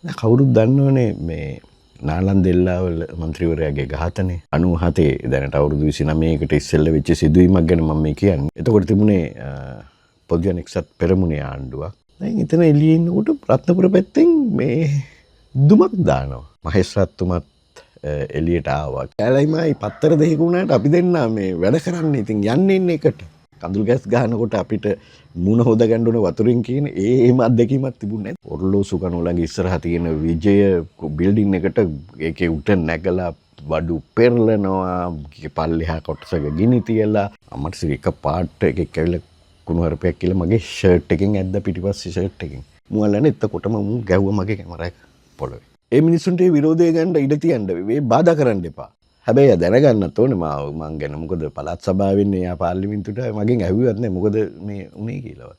කවුරුත් දන්නවනේ මේ නාලන්ද එල්ලාවල මන්ත්‍රීවරයාගේ ඝාතනය 97 දැනට අවුරුදු 29කට ඉස්සෙල්ලා වෙච්ච සිදුවීමක් ගැන මම මේ කියන්නේ. එතකොට තිබුණේ පොදුජන එක්සත් පෙරමුණේ ආණ්ඩුවක්. දැන් එතන එළියේ ඉන්නකොට රත්නපුර පැත්තෙන් මේ දුමක් දානවා. මහේස්ත්‍රාත්තුමත් එළියට ආවා. කැලයිමයි පත්තර දෙකක වුණාට අපි දෙන්න මේ වැඩ කරන්නේ. ඉතින් යන්නේ ඉන්නේ එකට. කඳුළු ගෑස් ගහනකොට අපිට මුණ හොද ගන්න ඕන වතුරින් කියන ඒම අත්දැකීමක් තිබුණේ නැහැ. ඔර්ලෝසු කණු ළඟ ඉස්සරහා තියෙන විජය බිල්ඩින් එකට ඒකේ උට නැගලා වඩු පෙරලනවා. පල්ලෙහා කොටසක ගිනි තියලා අමට එක පාට එකෙක් ඇවිල්ලා කුණු හරපයක් කියලා මගේ ෂර්ට් එකෙන් ඇද්ද පිටිපස්සේ ෂර්ට් එකෙන්. මුවල්ලානේ එතකොටම මු ගැව්වා මගේ කැමරා එක පොළවේ. ඒ මිනිස්සුන්ට විරෝධය ගන්න ඉඩ තියන්න මේ බාධා කරන්න එපා. හැබැයි දැනගන්නත් ඕනේ මං ගැන මොකද පළාත් සභාවෙන් එයා පාර්ලිමේන්තුවට මගෙන් ඇහුවත් නෑ මොකද මේ උනේ කියලා.